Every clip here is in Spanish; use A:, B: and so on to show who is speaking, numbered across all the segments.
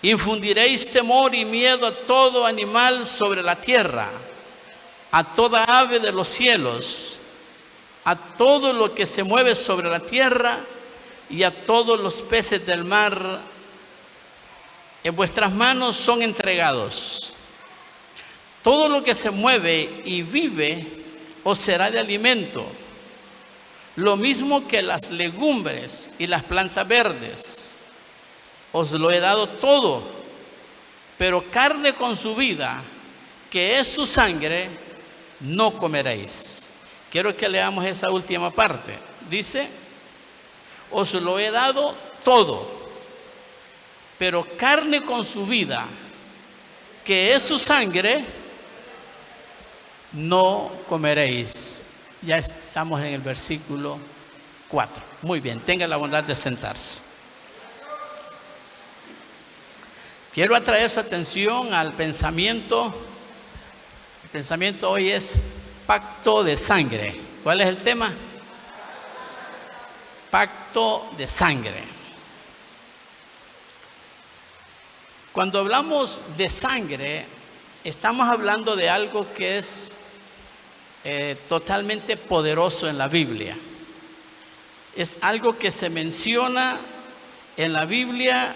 A: Infundiréis temor y miedo a todo animal sobre la tierra, a toda ave de los cielos, a todo lo que se mueve sobre la tierra y a todos los peces del mar. En vuestras manos son entregados. Todo lo que se mueve y vive os será de alimento, lo mismo que las legumbres y las plantas verdes. Os lo he dado todo, pero carne con su vida, que es su sangre, no comeréis. Quiero que leamos esa última parte. Dice, os lo he dado todo, pero carne con su vida, que es su sangre, no comeréis. Ya estamos en el versículo 4. Muy bien, tenga la bondad de sentarse. Quiero atraer su atención al pensamiento. El pensamiento hoy es pacto de sangre. ¿Cuál es el tema? Pacto de sangre. Cuando hablamos de sangre, estamos hablando de algo que es totalmente poderoso en la Biblia. Es algo que se menciona en la Biblia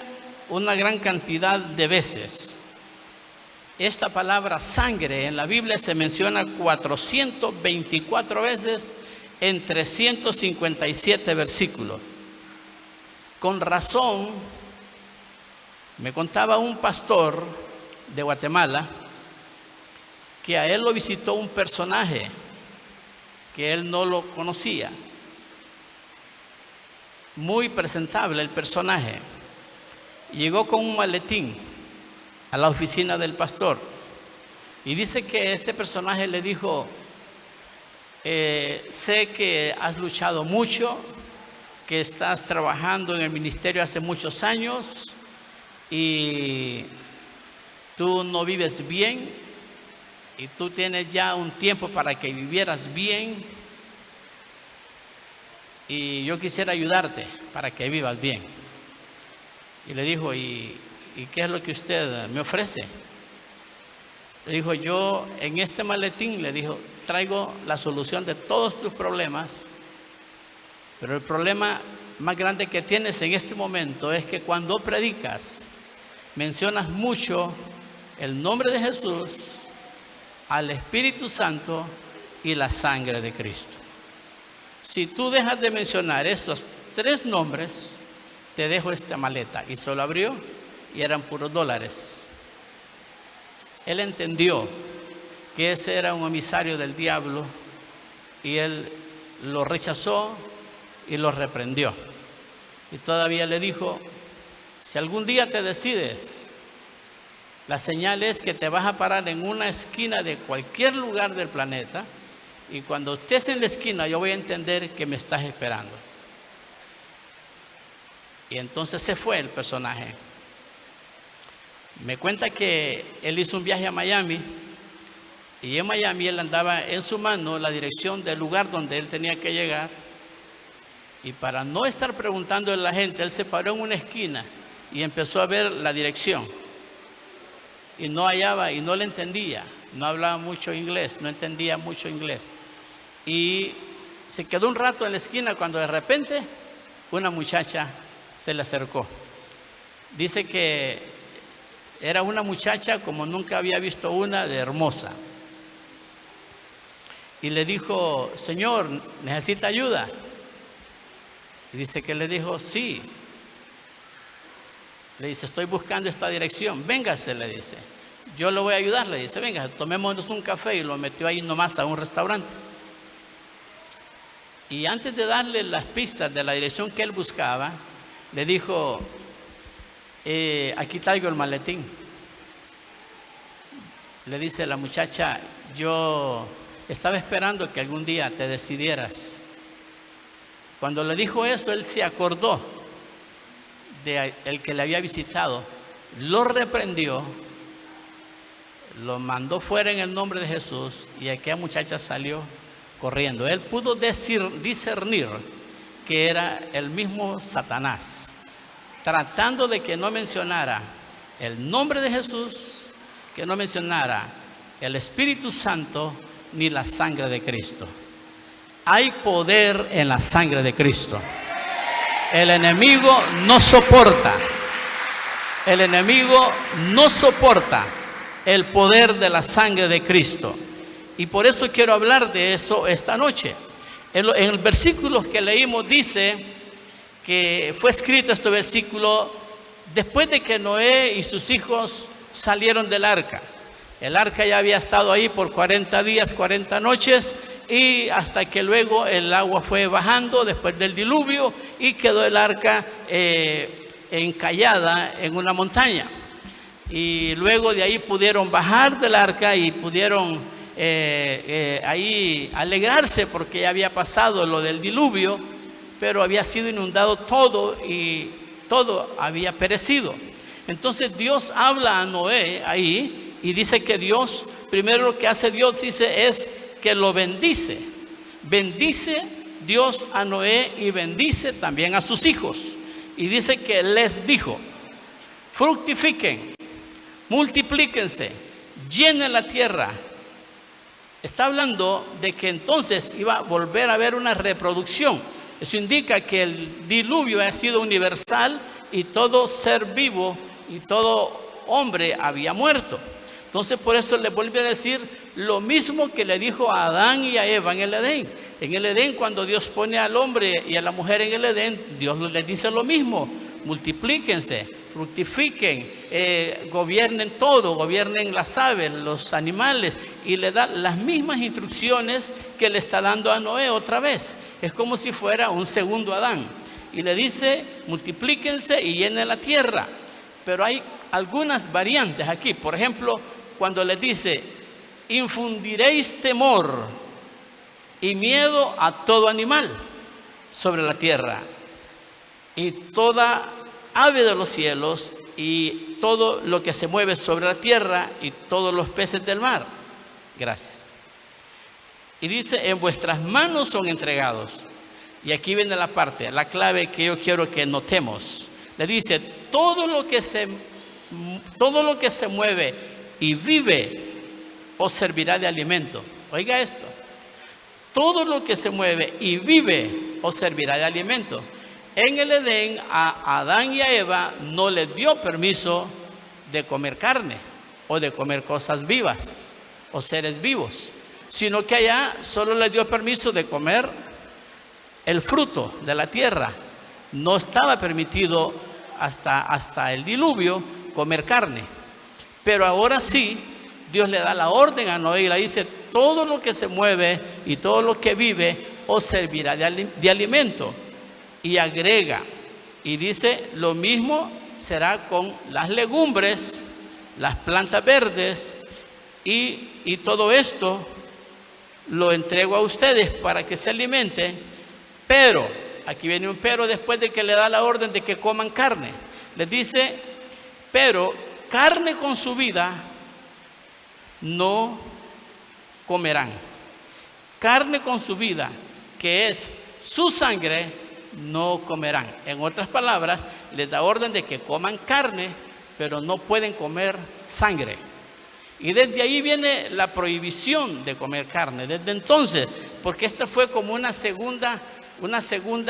A: una gran cantidad de veces. Esta palabra sangre en la Biblia se menciona 424 veces en 357 versículos. Con razón, me contaba un pastor de Guatemala que a él lo visitó un personaje que él no lo conocía. Muy presentable el personaje. Llegó con un maletín a la oficina del pastor y dice que este personaje le dijo, sé que has luchado mucho, que estás trabajando en el ministerio hace muchos años y tú no vives bien y tú tienes ya un tiempo para que vivieras bien y yo quisiera ayudarte para que vivas bien. Y le dijo, ¿y qué es lo que usted me ofrece? Le dijo, yo en este maletín, le dijo, traigo la solución de todos tus problemas, pero el problema más grande que tienes en este momento es que cuando predicas, mencionas mucho el nombre de Jesús, al Espíritu Santo y la sangre de Cristo. Si tú dejas de mencionar esos tres nombres, te dejo esta maleta. Y se lo abrió y eran puros dólares. Él entendió que ese era un emisario del diablo y él lo rechazó y lo reprendió. Y todavía le dijo, si algún día te decides, la señal es que te vas a parar en una esquina de cualquier lugar del planeta y cuando estés en la esquina yo voy a entender que me estás esperando. Y entonces se fue el personaje. Me cuenta que él hizo un viaje a Miami y en Miami él andaba en su mano la dirección del lugar donde él tenía que llegar y para no estar preguntándole a la gente, él se paró en una esquina y empezó a ver la dirección y no hallaba y no le entendía, no hablaba mucho inglés, no entendía mucho inglés y se quedó un rato en la esquina cuando de repente una muchacha se le acercó. Dice que era una muchacha como nunca había visto una, de hermosa. Y le dijo, Señor, ¿necesita ayuda? Y dice que le dijo, sí. Le dice, estoy buscando esta dirección, véngase, le dice. Yo le voy a ayudar, le dice, venga, tomémonos un café. Y lo metió ahí nomás a un restaurante. Y antes de darle las pistas de la dirección que él buscaba, le dijo, aquí traigo el maletín. Le dice la muchacha, yo estaba esperando que algún día te decidieras. Cuando le dijo eso, él se acordó de el que le había visitado, lo reprendió, lo mandó fuera en el nombre de Jesús y aquella muchacha salió corriendo. Él pudo discernir que era el mismo Satanás, tratando de que no mencionara el nombre de Jesús, que no mencionara el Espíritu Santo ni la sangre de Cristo. Hay poder en la sangre de Cristo. El enemigo no soporta. El enemigo no soporta el poder de la sangre de Cristo. Y por eso quiero hablar de eso esta noche. En el versículo que leímos dice que fue escrito este versículo después de que Noé y sus hijos salieron del arca. El arca ya había estado ahí por 40 días, 40 noches, y hasta que luego el agua fue bajando después del diluvio y quedó el arca encallada en una montaña. Y luego de ahí pudieron bajar del arca y pudieron ahí alegrarse porque ya había pasado lo del diluvio, pero había sido inundado todo y todo había perecido. Entonces Dios habla a Noé ahí y dice que Dios, primero lo que hace Dios dice es que lo bendice. Bendice Dios a Noé y bendice también a sus hijos. Y dice que les dijo: fructifiquen, multiplíquense, llenen la tierra. Está hablando de que entonces iba a volver a haber una reproducción. Eso indica que el diluvio ha sido universal y todo ser vivo y todo hombre había muerto. Entonces por eso le vuelve a decir lo mismo que le dijo a Adán y a Eva en el Edén. En el Edén, cuando Dios pone al hombre y a la mujer en el Edén, Dios les dice lo mismo: multiplíquense, fructifiquen, gobiernen todo, gobiernen las aves, los animales, y le da las mismas instrucciones que le está dando a Noé otra vez. Es como si fuera un segundo Adán, y le dice: multiplíquense y llenen la tierra. Pero hay algunas variantes aquí. Por ejemplo, cuando les dice: infundiréis temor y miedo a todo animal sobre la tierra, y toda ave de los cielos, y todo lo que se mueve sobre la tierra, y todos los peces del mar. Gracias. Y dice: en vuestras manos son entregados. Y aquí viene la parte, la clave que yo quiero que notemos. Le dice: todo lo que se mueve y vive os servirá de alimento. Oiga esto: todo lo que se mueve y vive os servirá de alimento. En el Edén a Adán y a Eva no les dio permiso de comer carne o de comer cosas vivas o seres vivos, sino que allá solo les dio permiso de comer el fruto de la tierra. No estaba permitido hasta el diluvio comer carne. Pero ahora sí, Dios le da la orden a Noé y le dice: todo lo que se mueve y todo lo que vive os servirá de alimento. Y agrega y dice: lo mismo será con las legumbres, las plantas verdes, y todo esto lo entrego a ustedes para que se alimenten. Pero, aquí viene un pero después de que le da la orden de que coman carne. Les dice: pero carne con su vida no comerán. Carne con su vida, que es su sangre, no comerán. En otras palabras, les da orden de que coman carne, pero no pueden comer sangre. Y desde ahí viene la prohibición de comer carne. Desde entonces, porque esta fue como una segunda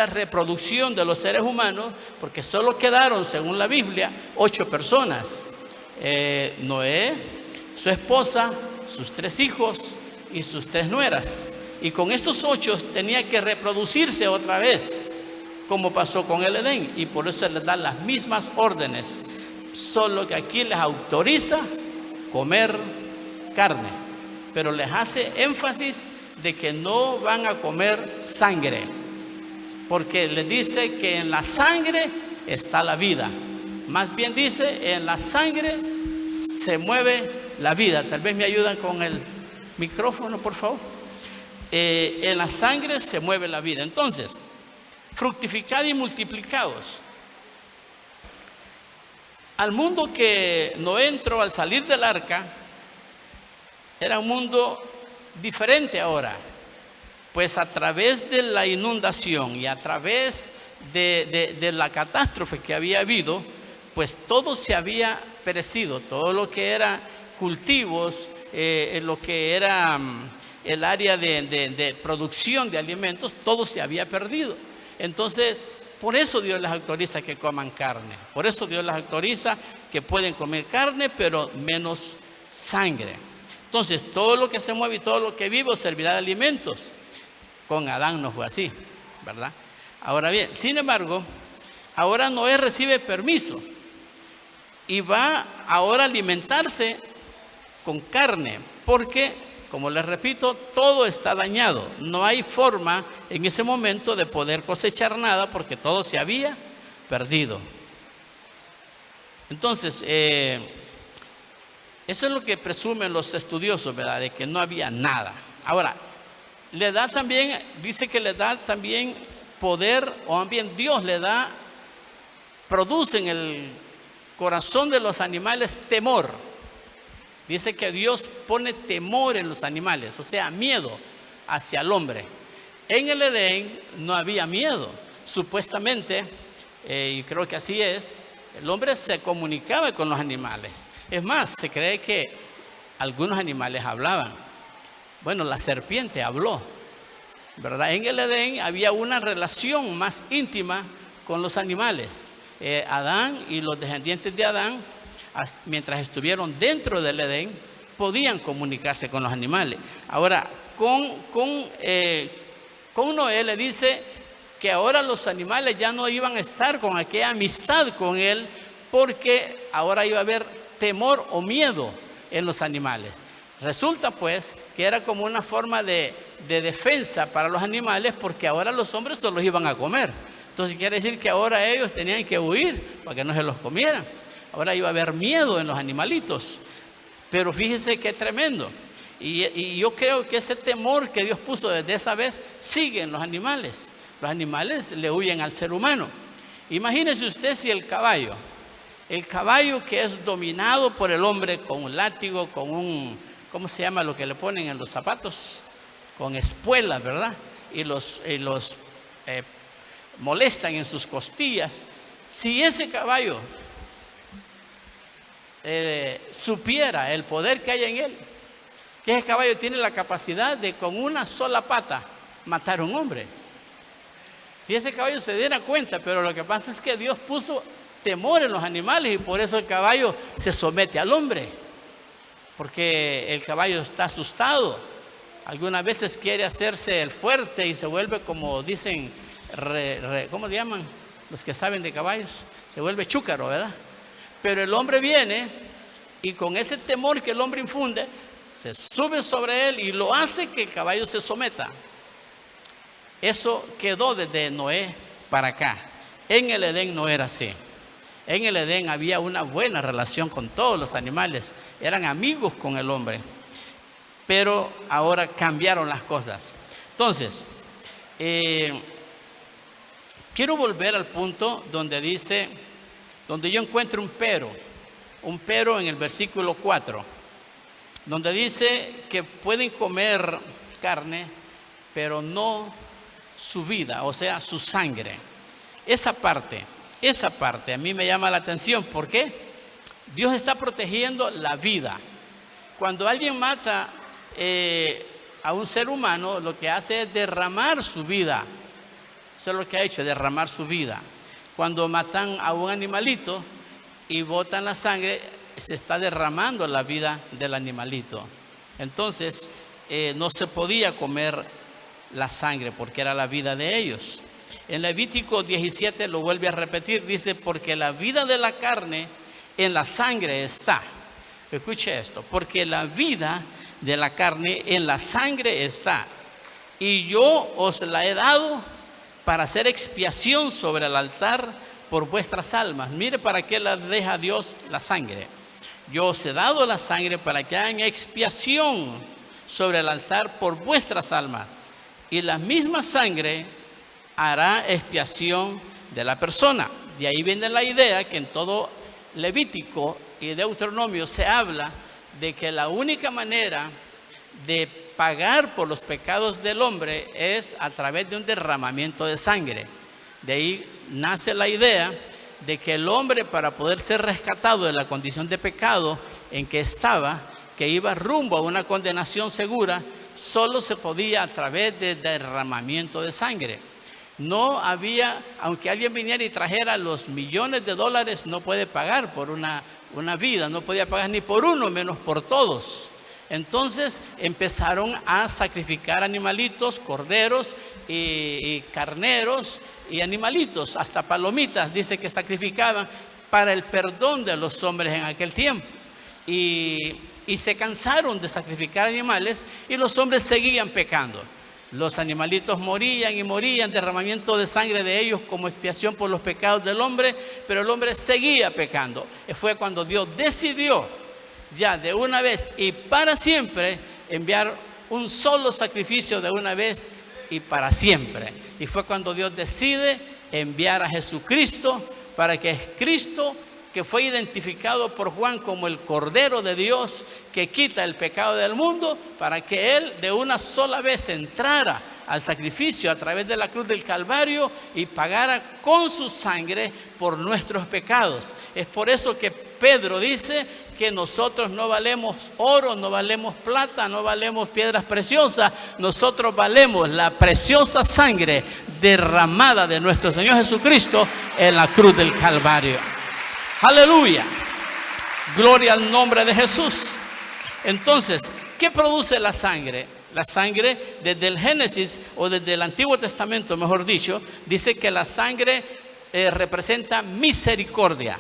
A: reproducción de los seres humanos, porque solo quedaron, según la Biblia, 8 personas. Noé, su esposa, sus 3 hijos y sus 3 nueras. Y con estos 8 tenía que reproducirse otra vez, como pasó con el Edén, y por eso les da las mismas órdenes, solo que aquí les autoriza comer carne, pero les hace énfasis de que no van a comer sangre, porque les dice que en la sangre está la vida. Más bien dice: en la sangre se mueve la vida. Tal vez me ayudan con el micrófono, por favor. En la sangre se mueve la vida. Entonces, fructificad y multiplicaos. Al mundo que Noé entró al salir del arca era un mundo diferente ahora, pues a través de la inundación y a través de la catástrofe que había habido, pues todo se había perecido, todo lo que era cultivos, lo que era el área de producción de alimentos, todo se había perdido. Entonces, por eso Dios les autoriza que coman carne. Por eso Dios les autoriza que pueden comer carne, pero menos sangre. Entonces, todo lo que se mueve y todo lo que vive servirá de alimentos. Con Adán no fue así, ¿verdad? Ahora bien, sin embargo, ahora Noé recibe permiso y va ahora a alimentarse con carne, porque, como les repito, todo está dañado. No hay forma en ese momento de poder cosechar nada porque todo se había perdido. Entonces, eso es lo que presumen los estudiosos, ¿verdad? De que no había nada. Ahora, le da también, dice que le da también poder, o también Dios le da, produce en el corazón de los animales temor. Dice que Dios pone temor en los animales, o sea, miedo hacia el hombre. En el Edén no había miedo. Supuestamente, y creo que así es, el hombre se comunicaba con los animales. Es más, se cree que algunos animales hablaban. Bueno, la serpiente habló, ¿verdad? En el Edén había una relación más íntima con los animales. Adán y los descendientes de Adán, mientras estuvieron dentro del Edén, podían comunicarse con los animales. Ahora, con Noé le dice que ahora los animales ya no iban a estar con aquella amistad con él, porque ahora iba a haber temor o miedo en los animales. Resulta pues que era como una forma de defensa para los animales, porque ahora los hombres se los iban a comer. Entonces quiere decir que ahora ellos tenían que huir para que no se los comieran. Ahora iba a haber miedo en los animalitos. Pero fíjese qué tremendo. Y yo creo que ese temor que Dios puso desde esa vez sigue en los animales. Los animales le huyen al ser humano. Imagínese usted si el caballo que es dominado por el hombre con un látigo, con un, ¿cómo se llama lo que le ponen en los zapatos? Con espuelas, ¿verdad? Y los molestan en sus costillas. Si ese caballo supiera el poder que hay en él, que ese caballo tiene la capacidad de con una sola pata matar a un hombre. Si ese caballo se diera cuenta, pero lo que pasa es que Dios puso temor en los animales y por eso el caballo se somete al hombre, porque el caballo está asustado. Algunas veces quiere hacerse el fuerte y se vuelve, como dicen, ¿cómo le llaman los que saben de caballos? Se vuelve chúcaro, ¿verdad? Pero el hombre viene y con ese temor que el hombre infunde, se sube sobre él y lo hace que el caballo se someta. Eso quedó desde Noé para acá. En el Edén no era así. En el Edén había una buena relación con todos los animales. Eran amigos con el hombre. Pero ahora cambiaron las cosas. Entonces, quiero volver al punto donde dice, donde yo encuentro un pero en el versículo 4, donde dice que pueden comer carne, pero no su vida, o sea, su sangre. Esa parte a mí me llama la atención. ¿Por qué? Dios está protegiendo la vida. Cuando alguien mata a un ser humano, lo que hace es derramar su vida. Eso es lo que ha hecho, derramar su vida. Cuando matan a un animalito y botan la sangre, se está derramando la vida del animalito. Entonces, no se podía comer la sangre porque era la vida de ellos. En Levítico 17 lo vuelve a repetir, dice, porque la vida de la carne en la sangre está. Escuche esto, porque la vida de la carne en la sangre está, y yo os la he dado para hacer expiación sobre el altar por vuestras almas. Mire para qué la deja Dios la sangre. Yo os he dado la sangre para que hagan expiación sobre el altar por vuestras almas, y la misma sangre hará expiación de la persona. De ahí viene la idea que en todo Levítico y Deuteronomio se habla de que la única manera de pagar por los pecados del hombre es a través de un derramamiento de sangre. De ahí nace la idea de que el hombre, para poder ser rescatado de la condición de pecado en que estaba, que iba rumbo a una condenación segura, solo se podía a través de derramamiento de sangre. No había, aunque alguien viniera y trajera los millones de dólares, no puede pagar por una vida, no podía pagar ni por uno, menos por todos. Entonces empezaron a sacrificar animalitos, corderos y carneros y animalitos, hasta palomitas, dice que sacrificaban para el perdón de los hombres en aquel tiempo. Y se cansaron de sacrificar animales y los hombres seguían pecando. Los animalitos morían y morían, derramamiento de sangre de ellos como expiación por los pecados del hombre, pero el hombre seguía pecando. Fue cuando Dios decidió ya de una vez y para siempre enviar un solo sacrificio de una vez y para siempre. Y fue cuando Dios decide enviar a Jesucristo, para que es Cristo, que fue identificado por Juan como el Cordero de Dios que quita el pecado del mundo, para que Él de una sola vez entrara al sacrificio a través de la cruz del Calvario y pagara con su sangre por nuestros pecados. Es por eso que Pedro dice que nosotros no valemos oro, no valemos plata, no valemos piedras preciosas, nosotros valemos la preciosa sangre derramada de nuestro Señor Jesucristo en la cruz del Calvario. Aleluya, gloria al nombre de Jesús. Entonces, ¿qué produce la sangre? La sangre, desde el Génesis o desde el Antiguo Testamento, mejor dicho, dice que la sangre representa misericordia.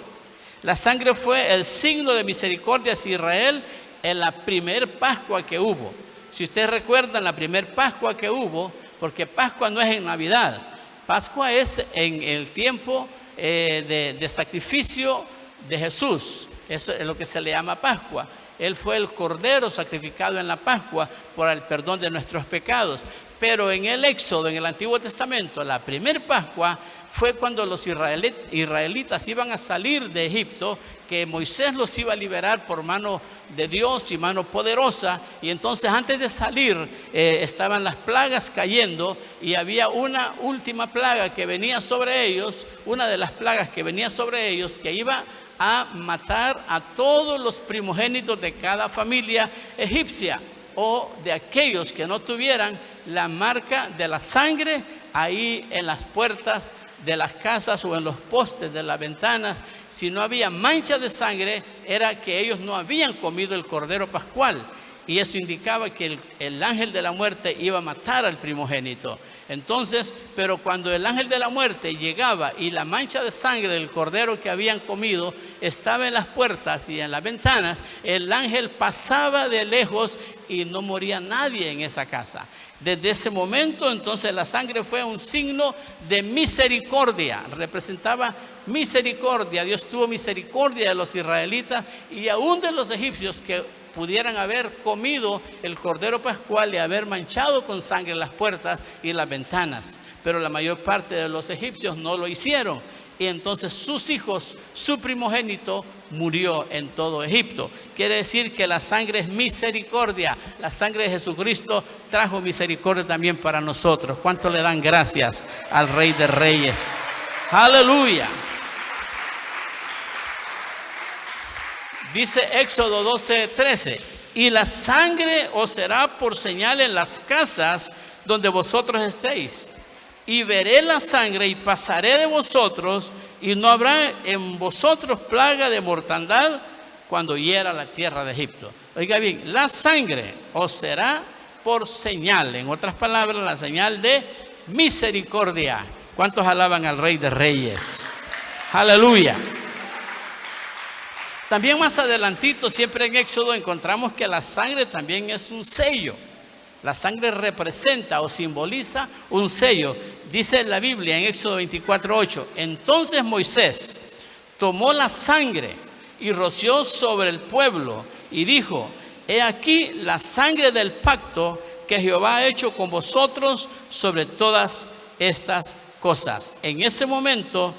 A: La sangre fue el signo de misericordia hacia Israel en la primer Pascua que hubo. Si ustedes recuerdan la primer Pascua que hubo, porque Pascua no es en Navidad, Pascua es en el tiempo de sacrificio de Jesús. Eso es lo que se le llama Pascua. Él fue el cordero sacrificado en la Pascua por el perdón de nuestros pecados. Pero en el Éxodo, en el Antiguo Testamento, la primer Pascua fue cuando los israelitas iban a salir de Egipto, que Moisés los iba a liberar por mano de Dios y mano poderosa. Y entonces antes de salir estaban las plagas cayendo y había una última plaga que venía sobre ellos, una de las plagas que venía sobre ellos, que iba a matar a todos los primogénitos de cada familia egipcia, o de aquellos que no tuvieran la marca de la sangre ahí en las puertas de las casas o en los postes de las ventanas. Si no había mancha de sangre, era que ellos no habían comido el cordero pascual, y eso indicaba que el ángel de la muerte iba a matar al primogénito. Entonces, pero cuando el ángel de la muerte llegaba y la mancha de sangre del cordero que habían comido estaba en las puertas y en las ventanas, el ángel pasaba de lejos y no moría nadie en esa casa. Desde ese momento, entonces, la sangre fue un signo de misericordia, representaba misericordia. Dios tuvo misericordia de los israelitas y aún de los egipcios que pudieran haber comido el cordero pascual y haber manchado con sangre las puertas y las ventanas. Pero la mayor parte de los egipcios no lo hicieron. Y entonces sus hijos, su primogénito, murió en todo Egipto. Quiere decir que la sangre es misericordia. La sangre de Jesucristo trajo misericordia también para nosotros. ¿Cuánto le dan gracias al Rey de Reyes? Aleluya. Dice Éxodo 12:13: y la sangre os será por señal en las casas donde vosotros estéis. Y veré la sangre y pasaré de vosotros, y no habrá en vosotros plaga de mortandad cuando hiera la tierra de Egipto. Oiga bien, la sangre os será por señal. En otras palabras, la señal de misericordia. ¿Cuántos alaban al Rey de Reyes? Aleluya. También más adelantito, siempre en Éxodo, encontramos que la sangre también es un sello. La sangre representa o simboliza un sello. Dice la Biblia en Éxodo 24:8: entonces Moisés tomó la sangre y roció sobre el pueblo y dijo: he aquí la sangre del pacto que Jehová ha hecho con vosotros sobre todas estas cosas. En ese momento,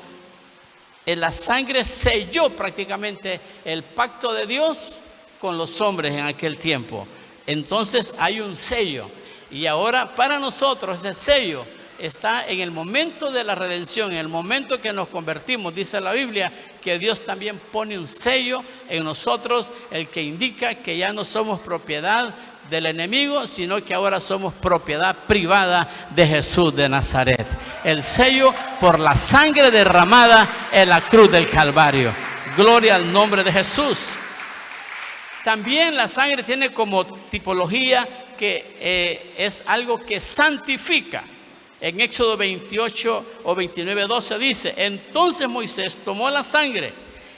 A: la sangre selló prácticamente el pacto de Dios con los hombres en aquel tiempo. Entonces hay un sello, y ahora para nosotros ese sello está en el momento de la redención, en el momento que nos convertimos. Dice la Biblia que Dios también pone un sello en nosotros, el que indica que ya no somos propiedad del enemigo, sino que ahora somos propiedad privada de Jesús de Nazaret. El sello por la sangre derramada en la cruz del Calvario. Gloria al nombre de Jesús. También la sangre tiene como tipología que es algo que santifica. En Éxodo 28 o 29:12 dice: entonces Moisés tomó la sangre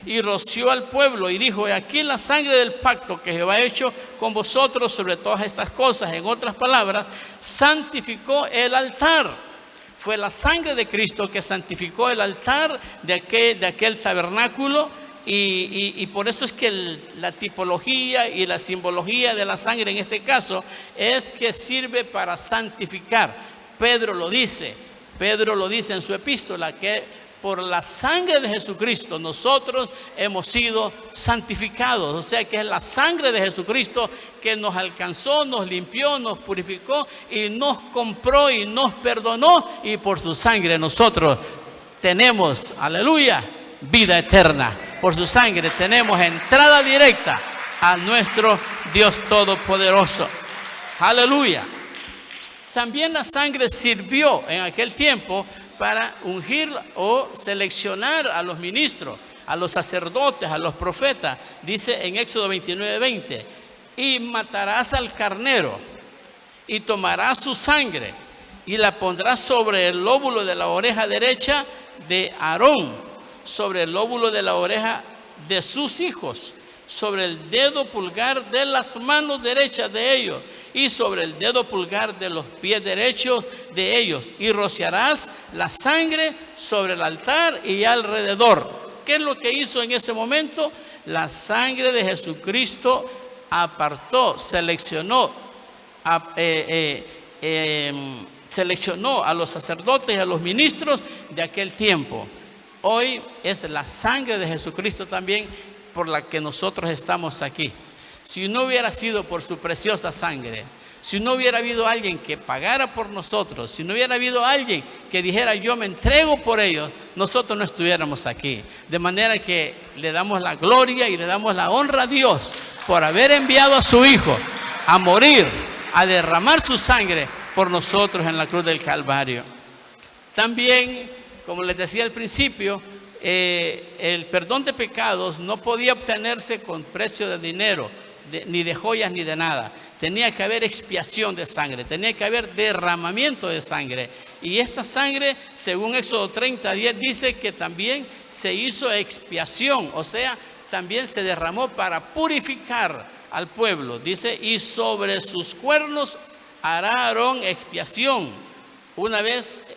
A: y roció al pueblo y dijo: aquí la sangre del pacto que Jehová ha hecho con vosotros sobre todas estas cosas. En otras palabras, santificó el altar. Fue la sangre de Cristo que santificó el altar de aquel tabernáculo. Y por eso es que la tipología y la simbología de la sangre en este caso es que sirve para santificar. Pedro lo dice en su epístola, que por la sangre de Jesucristo nosotros hemos sido santificados. O sea que es la sangre de Jesucristo que nos alcanzó, nos limpió, nos purificó y nos compró y nos perdonó, y por su sangre nosotros tenemos, aleluya, vida eterna. Por su sangre tenemos entrada directa a nuestro Dios Todopoderoso. Aleluya. También la sangre sirvió en aquel tiempo para ungir o seleccionar a los ministros, a los sacerdotes, a los profetas. Dice en Éxodo 29:20: y matarás al carnero y tomarás su sangre y la pondrás sobre el lóbulo de la oreja derecha de Aarón, sobre el lóbulo de la oreja de sus hijos, sobre el dedo pulgar de las manos derechas de ellos y sobre el dedo pulgar de los pies derechos de ellos, y rociarás la sangre sobre el altar y alrededor. ¿Qué es lo que hizo en ese momento? La sangre de Jesucristo apartó, seleccionó a los sacerdotes y a los ministros de aquel tiempo. Hoy es la sangre de Jesucristo también por la que nosotros estamos aquí. Si no hubiera sido por su preciosa sangre, si no hubiera habido alguien que pagara por nosotros, si no hubiera habido alguien que dijera yo me entrego por ellos, nosotros no estuviéramos aquí. De manera que le damos la gloria y le damos la honra a Dios por haber enviado a su Hijo a morir, a derramar su sangre por nosotros en la cruz del Calvario. También, como les decía al principio, el perdón de pecados no podía obtenerse con precio de dinero, ni de joyas, ni de nada. Tenía que haber expiación de sangre, tenía que haber derramamiento de sangre. Y esta sangre, según Éxodo 30:10, dice que también se hizo expiación, o sea, también se derramó para purificar al pueblo. Dice: y sobre sus cuernos hará Aarón expiación una vez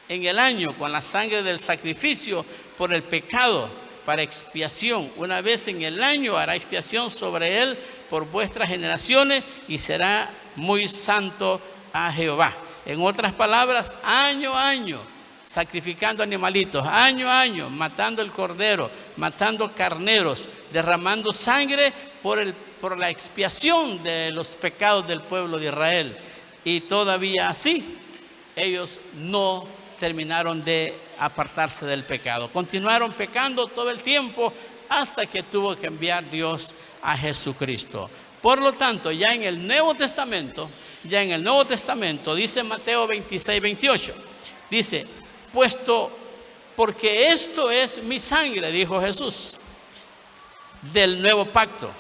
A: en el año con la sangre del sacrificio por el pecado, para expiación. Una vez en el año hará expiación sobre él por vuestras generaciones y será muy santo a Jehová. En otras palabras, año a año, sacrificando animalitos, año a año, matando el cordero, matando carneros, derramando sangre por la expiación de los pecados del pueblo de Israel. Y todavía así, ellos no terminaron de apartarse del pecado. Continuaron pecando todo el tiempo hasta que tuvo que enviar Dios a Jesucristo. Por lo tanto, ya en el Nuevo Testamento, dice Mateo 26:28, dice: porque esto es mi sangre, dijo Jesús, del nuevo pacto.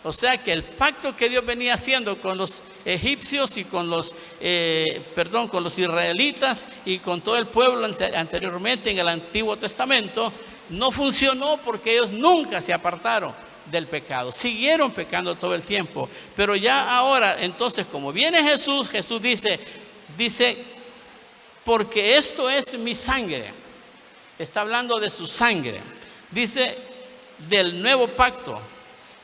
A: O sea que el pacto que Dios venía haciendo con los egipcios y con los israelitas y con todo el pueblo anteriormente en el Antiguo Testamento, no funcionó porque ellos nunca se apartaron del pecado. Siguieron pecando todo el tiempo. Pero ya ahora, entonces, como viene Jesús dice, porque esto es mi sangre. Está hablando de su sangre. Dice, del nuevo pacto,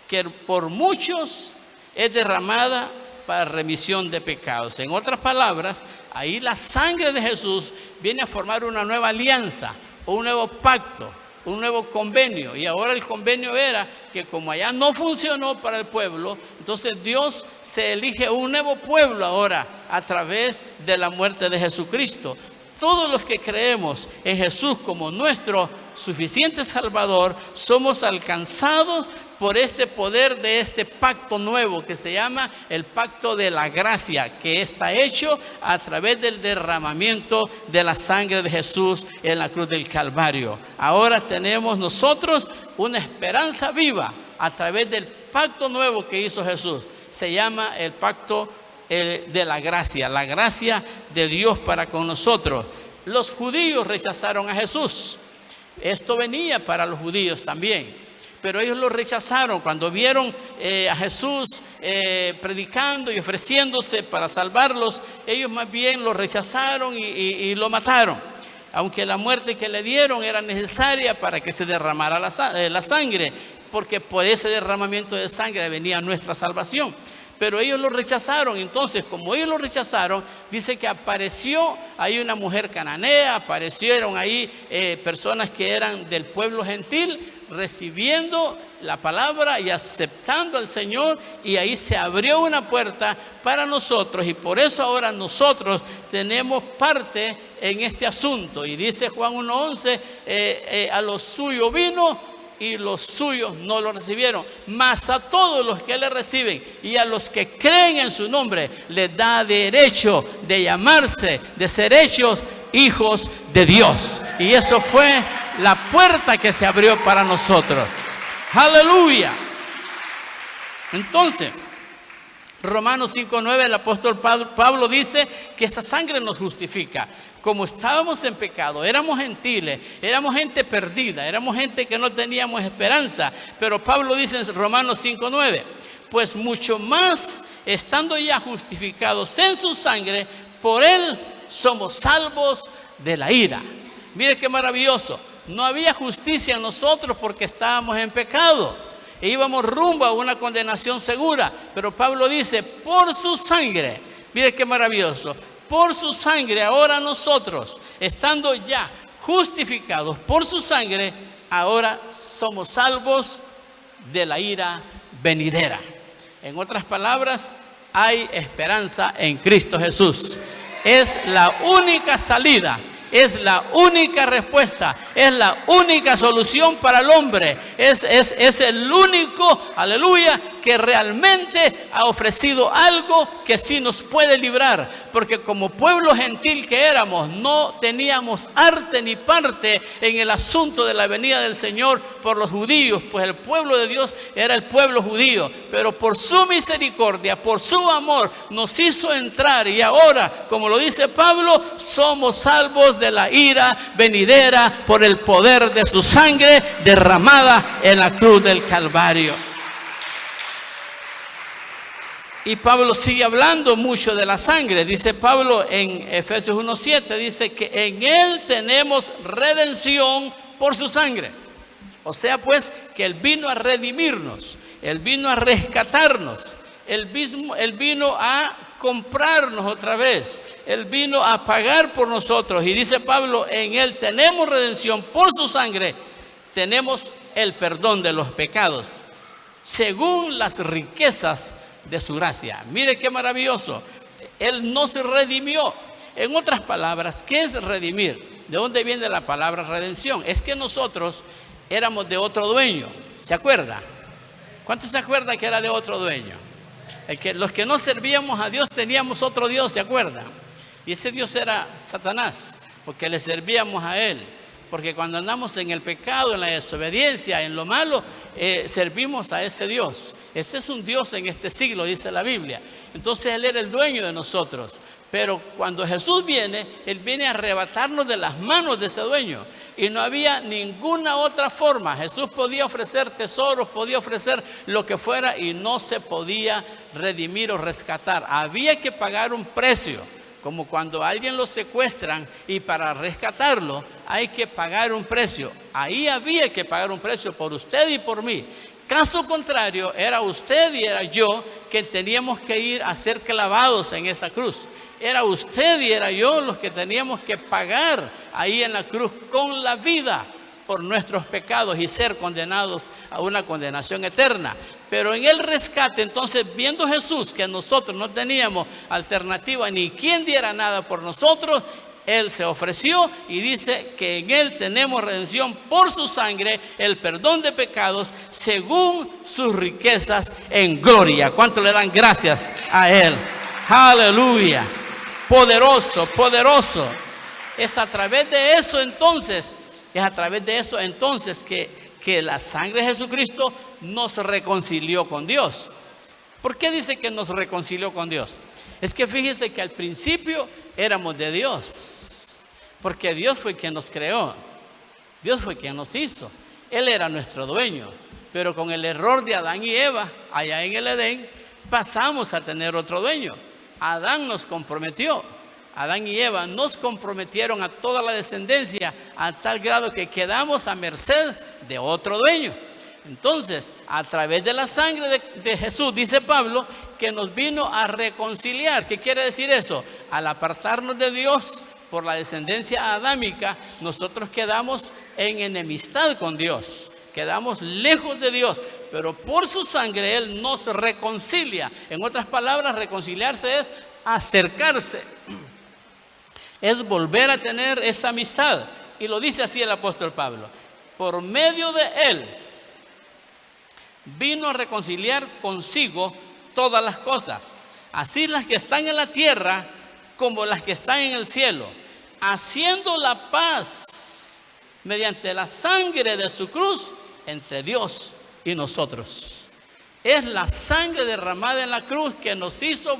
A: que por muchos es derramada para remisión de pecados. En otras palabras, ahí la sangre de Jesús viene a formar una nueva alianza, un nuevo pacto, un nuevo convenio. Y ahora el convenio era que como allá no funcionó para el pueblo, entonces Dios se elige un nuevo pueblo ahora a través de la muerte de Jesucristo. todos los que creemos en Jesús como nuestro suficiente Salvador, somos alcanzados por este poder de este pacto nuevo que se llama el pacto de la gracia, que está hecho a través del derramamiento de la sangre de Jesús en la cruz del Calvario. Ahora tenemos nosotros una esperanza viva a través del pacto nuevo que hizo Jesús. Se llama el pacto de la gracia de Dios para con nosotros. Los judíos rechazaron a Jesús. Esto venía para los judíos también, pero ellos lo rechazaron cuando vieron a Jesús predicando y ofreciéndose para salvarlos. Ellos más bien lo rechazaron y lo mataron, aunque la muerte que le dieron era necesaria para que se derramara la sangre, porque por ese derramamiento de sangre venía nuestra salvación. Pero ellos lo rechazaron. Entonces, como ellos lo rechazaron, dice que apareció ahí una mujer cananea, aparecieron ahí personas que eran del pueblo gentil, recibiendo la palabra y aceptando al Señor, y ahí se abrió una puerta para nosotros, y por eso ahora nosotros tenemos parte en este asunto. Y dice Juan 1:11, a los suyos vino y los suyos no lo recibieron, mas a todos los que le reciben y a los que creen en su nombre les da derecho de llamarse, de ser hechos hijos de Dios. Y eso fue la puerta que se abrió para nosotros. Aleluya. Entonces, Romanos 5:9, el apóstol Pablo dice que esa sangre nos justifica. Como estábamos en pecado, éramos gentiles, éramos gente perdida, éramos gente que no teníamos esperanza. Pero Pablo dice en Romanos 5:9, pues mucho más, estando ya justificados en su sangre, por él somos salvos de la ira. Mire qué maravilloso. No había justicia en nosotros porque estábamos en pecado e íbamos rumbo a una condenación segura. Pero Pablo dice, por su sangre, mire qué maravilloso, por su sangre ahora nosotros, estando ya justificados por su sangre, ahora somos salvos de la ira venidera. En otras palabras, hay esperanza en Cristo Jesús. Es la única salida, es la única respuesta, es la única solución para el hombre. Es el único, aleluya, que realmente ha ofrecido algo que sí nos puede librar. Porque como pueblo gentil que éramos, no teníamos arte ni parte en el asunto de la venida del Señor por los judíos, pues el pueblo de Dios era el pueblo judío. Pero por su misericordia, por su amor, nos hizo entrar, y ahora, como lo dice Pablo, somos salvos de la ira venidera por el poder de su sangre derramada en la cruz del Calvario. Y Pablo sigue hablando mucho de la sangre. Dice Pablo en Efesios 1:7, dice que en él tenemos redención por su sangre. O sea pues que él vino a redimirnos, él vino a rescatarnos, él vino a comprarnos otra vez, él vino a pagar por nosotros. Y dice Pablo, en él tenemos redención por su sangre, tenemos el perdón de los pecados, según las riquezas de su gracia. Mire qué maravilloso. Él no se redimió. En otras palabras, ¿qué es redimir? ¿De dónde viene la palabra redención? Es que nosotros éramos de otro dueño. ¿Se acuerda? ¿Cuántos se acuerdan que era de otro dueño? Los que no servíamos a Dios teníamos otro Dios, ¿se acuerdan? Y ese Dios era Satanás, porque le servíamos a él. Porque cuando andamos en el pecado, en la desobediencia, en lo malo, servimos a ese Dios. Ese es un Dios en este siglo, dice la Biblia. Entonces él era el dueño de nosotros. Pero cuando Jesús viene, él viene a arrebatarnos de las manos de ese dueño. Y no había ninguna otra forma. Jesús podía ofrecer tesoros, podía ofrecer lo que fuera, y no se podía redimir o rescatar. Había que pagar un precio. Como cuando a alguien lo secuestran y para rescatarlo hay que pagar un precio. Ahí había que pagar un precio por usted y por mí. Caso contrario, era usted y era yo que teníamos que ir a ser clavados en esa cruz. Era usted y era yo los que teníamos que pagar ahí en la cruz con la vida por nuestros pecados y ser condenados a una condenación eterna. Pero en el rescate, entonces, viendo Jesús que nosotros no teníamos alternativa ni quien diera nada por nosotros, Él se ofreció y dice que en Él tenemos redención por su sangre, el perdón de pecados, según sus riquezas en gloria. ¿Cuánto le dan gracias a Él? Aleluya. Poderoso, poderoso. Es a través de eso entonces, que la sangre de Jesucristo nos reconcilió con Dios. ¿Por qué dice que nos reconcilió con Dios? Es que fíjese que al principio éramos de Dios, porque Dios fue quien nos creó, Dios fue quien nos hizo, Él era nuestro dueño, pero con el error de Adán y Eva, allá en el Edén, pasamos a tener otro dueño. Adán nos comprometió, Adán y Eva nos comprometieron a toda la descendencia, a tal grado que quedamos a merced de otro dueño. Entonces, a través de la sangre de Jesús, dice Pablo, que nos vino a reconciliar. ¿Qué quiere decir eso? Al apartarnos de Dios por la descendencia adámica, nosotros quedamos en enemistad con Dios, quedamos lejos de Dios, pero por su sangre Él nos reconcilia. En otras palabras, reconciliarse es acercarse, es volver a tener esa amistad. Y lo dice así el apóstol Pablo: por medio de Él vino a reconciliar consigo todas las cosas, así las que están en la tierra como las que están en el cielo, haciendo la paz mediante la sangre de su cruz entre Dios y nosotros. Es la sangre derramada en la cruz que nos hizo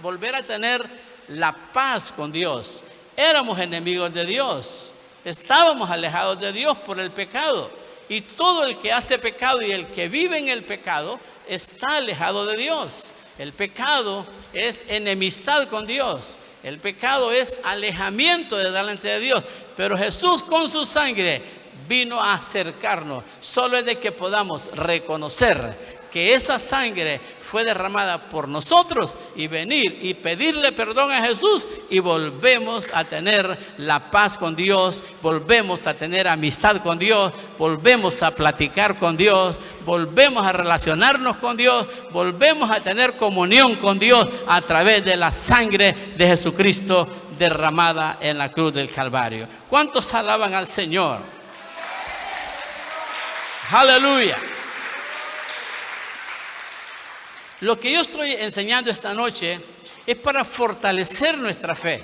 A: volver a tener la paz con Dios. Éramos enemigos de Dios, estábamos alejados de Dios por el pecado. Y todo el que hace pecado y el que vive en el pecado está alejado de Dios. El pecado es enemistad con Dios. El pecado es alejamiento de delante de Dios. Pero Jesús con su sangre vino a acercarnos. Solo es de que podamos reconocer que esa sangre fue derramada por nosotros y venir y pedirle perdón a Jesús, y volvemos a tener la paz con Dios, volvemos a tener amistad con Dios, volvemos a platicar con Dios, volvemos a relacionarnos con Dios, volvemos a tener comunión con Dios a través de la sangre de Jesucristo derramada en la cruz del Calvario. ¿Cuántos alaban al Señor? Aleluya. Lo que yo estoy enseñando esta noche es para fortalecer nuestra fe.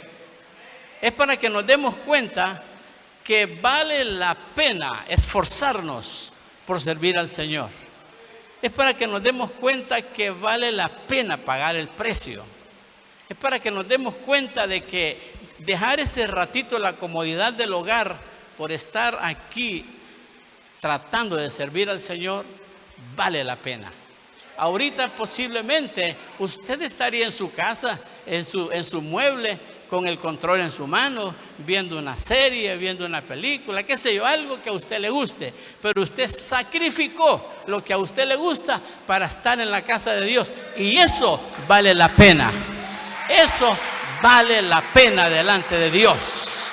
A: Es para que nos demos cuenta que vale la pena esforzarnos por servir al Señor. Es para que nos demos cuenta que vale la pena pagar el precio. Es para que nos demos cuenta de que dejar ese ratito la comodidad del hogar por estar aquí tratando de servir al Señor vale la pena. Ahorita posiblemente usted estaría en su casa, en su mueble, con el control en su mano, viendo una serie, viendo una película, qué sé yo, algo que a usted le guste. Pero usted sacrificó lo que a usted le gusta para estar en la casa de Dios. Y eso vale la pena. Eso vale la pena delante de Dios.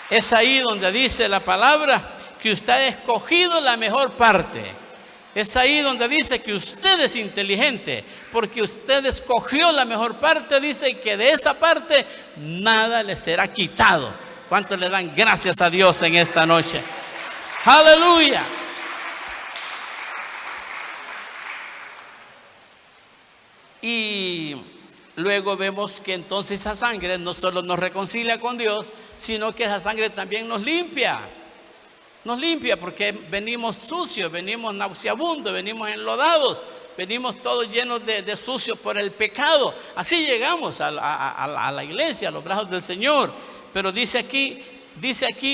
A: Es ahí donde dice la palabra que usted ha escogido la mejor parte. Es ahí donde dice que usted es inteligente, porque usted escogió la mejor parte. Dice que de esa parte nada le será quitado. ¿Cuántos le dan gracias a Dios en esta noche? ¡Aleluya! Y luego vemos que entonces esa sangre no solo nos reconcilia con Dios, sino que esa sangre también nos limpia. Nos limpia porque venimos sucios, venimos nauseabundos, venimos enlodados, venimos todos llenos de sucios por el pecado. Así llegamos a la iglesia, a los brazos del Señor. Pero dice aquí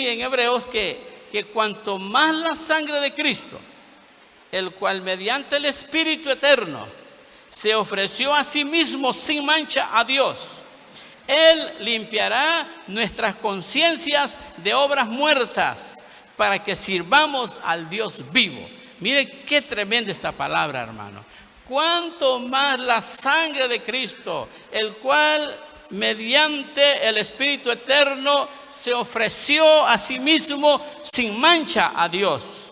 A: en Hebreos que cuanto más la sangre de Cristo, el cual mediante el Espíritu eterno se ofreció a sí mismo sin mancha a Dios, Él limpiará nuestras conciencias de obras muertas, para que sirvamos al Dios vivo. Mire qué tremenda esta palabra, hermano. Cuanto más la sangre de Cristo, el cual mediante el Espíritu eterno se ofreció a sí mismo sin mancha a Dios.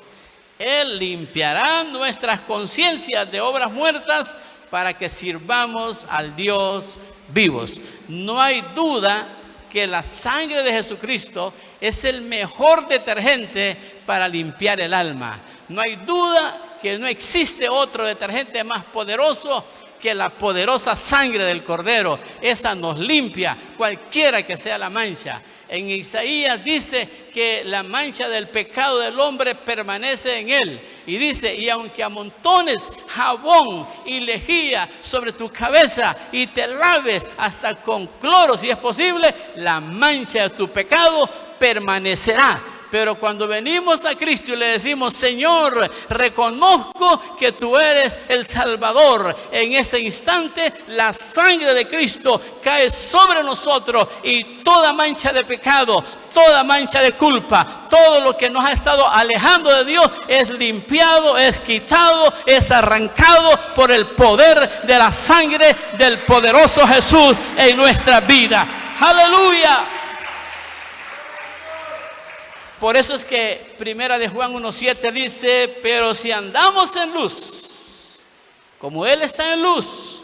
A: Él limpiará nuestras conciencias de obras muertas para que sirvamos al Dios vivos. No hay duda que la sangre de Jesucristo es el mejor detergente para limpiar el alma. No hay duda que no existe otro detergente más poderoso que la poderosa sangre del Cordero. Esa nos limpia cualquiera que sea la mancha. En Isaías dice que la mancha del pecado del hombre permanece en él. Y dice, y aunque amontones jabón y lejía sobre tu cabeza y te laves hasta con cloro, si es posible, la mancha de tu pecado permanecerá. Pero cuando venimos a Cristo y le decimos, Señor, reconozco que tú eres el Salvador, en ese instante la sangre de Cristo cae sobre nosotros y toda mancha de pecado, toda mancha de culpa, todo lo que nos ha estado alejando de Dios es limpiado, es quitado, es arrancado por el poder de la sangre del poderoso Jesús en nuestra vida. ¡Aleluya! Por eso es que Primera de Juan 1:7 dice, pero si andamos en luz, como Él está en luz,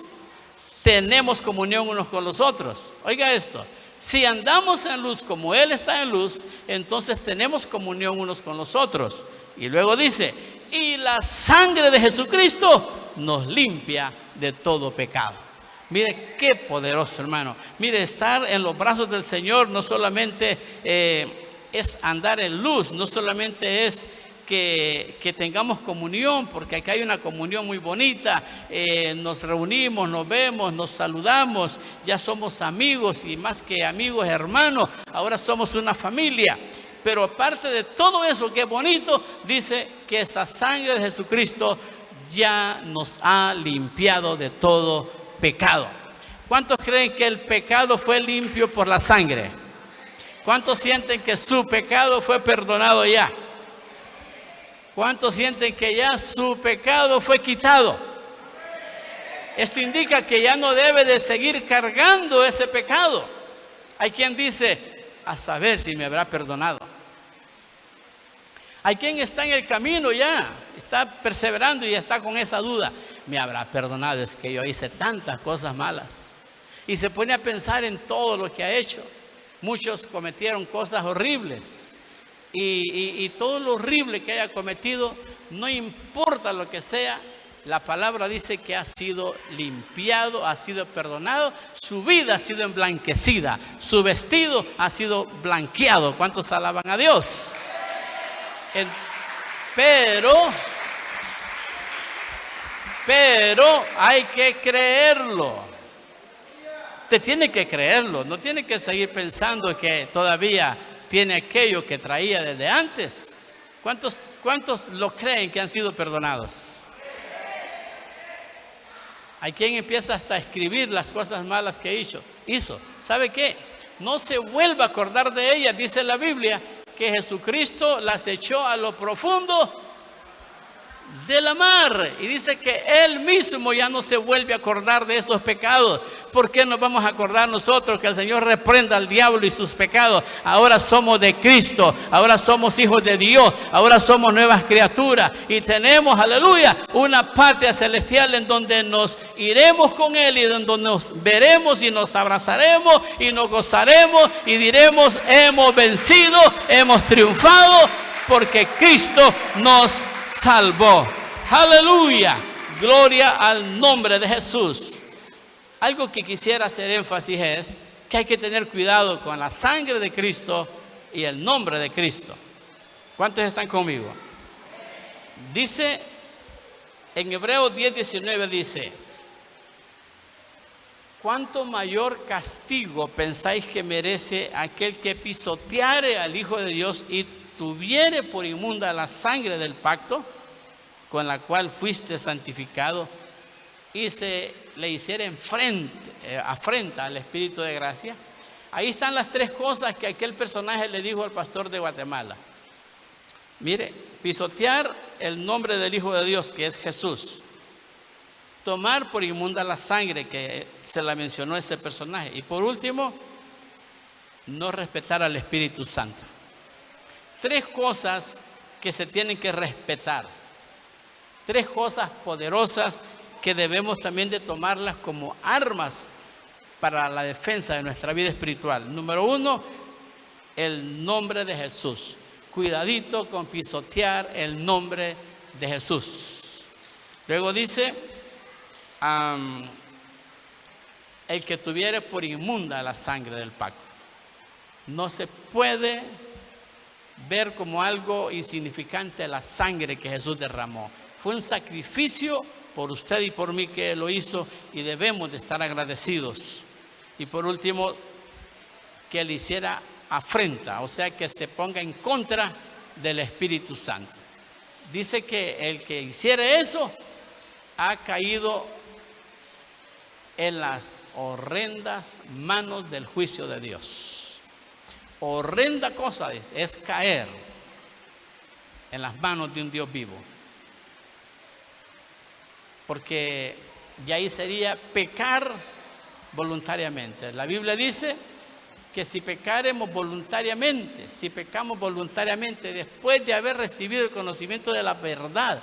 A: tenemos comunión unos con los otros. Oiga esto, si andamos en luz como Él está en luz, entonces tenemos comunión unos con los otros. Y luego dice, y la sangre de Jesucristo nos limpia de todo pecado. Mire qué poderoso, hermano. Mire, estar en los brazos del Señor no solamente es andar en luz, no solamente es que tengamos comunión, porque acá hay una comunión muy bonita, nos reunimos, nos vemos, nos saludamos, ya somos amigos y más que amigos, hermanos, ahora somos una familia. Pero aparte de todo eso que es bonito, dice que esa sangre de Jesucristo ya nos ha limpiado de todo pecado. ¿Cuántos creen que el pecado fue limpio por la sangre? ¿Cuántos sienten que su pecado fue perdonado ya? ¿Cuántos sienten que ya su pecado fue quitado? Esto indica que ya no debe de seguir cargando ese pecado. Hay quien dice, a saber si me habrá perdonado. Hay quien está en el camino ya, está perseverando y está con esa duda. Me habrá perdonado, es que yo hice tantas cosas malas. Y se pone a pensar en todo lo que ha hecho. Muchos cometieron cosas horribles y todo lo horrible que haya cometido, no importa lo que sea, la palabra dice que ha sido limpiado, ha sido perdonado, su vida ha sido emblanquecida, su vestido ha sido blanqueado. ¿Cuántos alaban a Dios? Pero hay que creerlo. Usted tiene que creerlo, no tiene que seguir pensando que todavía tiene aquello que traía desde antes. ¿Cuántos lo creen que han sido perdonados? Hay quien empieza hasta a escribir las cosas malas que hizo. ¿Sabe qué? No se vuelva a acordar de ellas. Dice la Biblia que Jesucristo las echó a lo profundo de la mar. Y dice que Él mismo ya no se vuelve a acordar de esos pecados. ¿Por qué nos vamos a acordar nosotros que el Señor reprenda al diablo y sus pecados? Ahora somos de Cristo, ahora somos hijos de Dios, ahora somos nuevas criaturas y tenemos, aleluya, una patria celestial en donde nos iremos con Él y donde nos veremos y nos abrazaremos y nos gozaremos y diremos, hemos vencido, hemos triunfado porque Cristo nos salvó. Aleluya, gloria al nombre de Jesús. Algo que quisiera hacer énfasis es que hay que tener cuidado con la sangre de Cristo y el nombre de Cristo. ¿Cuántos están conmigo? Dice en Hebreos 10:19 dice, ¿cuánto mayor castigo pensáis que merece aquel que pisoteare al Hijo de Dios y tuviere por inmunda la sangre del pacto con la cual fuiste santificado y se le hiciera afrenta al Espíritu de gracia? Ahí están las tres cosas que aquel personaje le dijo al pastor de Guatemala. Mire, pisotear el nombre del Hijo de Dios, que es Jesús. Tomar por inmunda la sangre, que se la mencionó ese personaje. Y por último, no respetar al Espíritu Santo. Tres cosas que se tienen que respetar. Tres cosas poderosas que debemos también de tomarlas como armas para la defensa de nuestra vida espiritual. Número 1, el nombre de Jesús. Cuidadito con pisotear el nombre de Jesús. Luego dice, el que tuviere por inmunda la sangre del pacto. No se puede ver como algo insignificante la sangre que Jesús derramó. Fue un sacrificio por usted y por mí que lo hizo, y debemos de estar agradecidos. Y por último, que le hiciera afrenta, o sea, que se ponga en contra del Espíritu Santo. Dice que el que hiciera eso ha caído en las horrendas manos del juicio de Dios. Horrenda cosa es caer en las manos de un Dios vivo, porque ya ahí sería pecar voluntariamente. La Biblia dice que si pecáremos voluntariamente, si pecamos voluntariamente después de haber recibido el conocimiento de la verdad,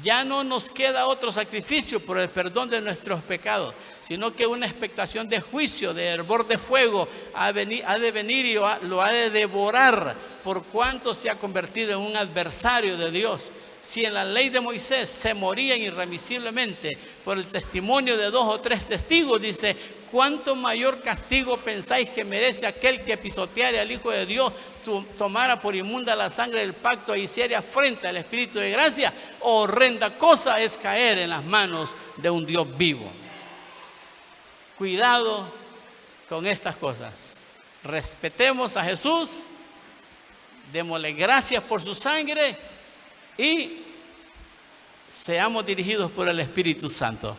A: ya no nos queda otro sacrificio por el perdón de nuestros pecados, sino que una expectación de juicio, de hervor de fuego ha de venir y lo ha de devorar, por cuanto se ha convertido en un adversario de Dios. Si en la ley de Moisés se morían irremisiblemente por el testimonio de 2 o 3 testigos, dice, ¿cuánto mayor castigo pensáis que merece aquel que pisoteare al Hijo de Dios, tomara por inmunda la sangre del pacto e hiciera afrenta al Espíritu de gracia? Horrenda cosa es caer en las manos de un Dios vivo. Cuidado con estas cosas. Respetemos a Jesús, démosle gracias por su sangre y seamos dirigidos por el Espíritu Santo.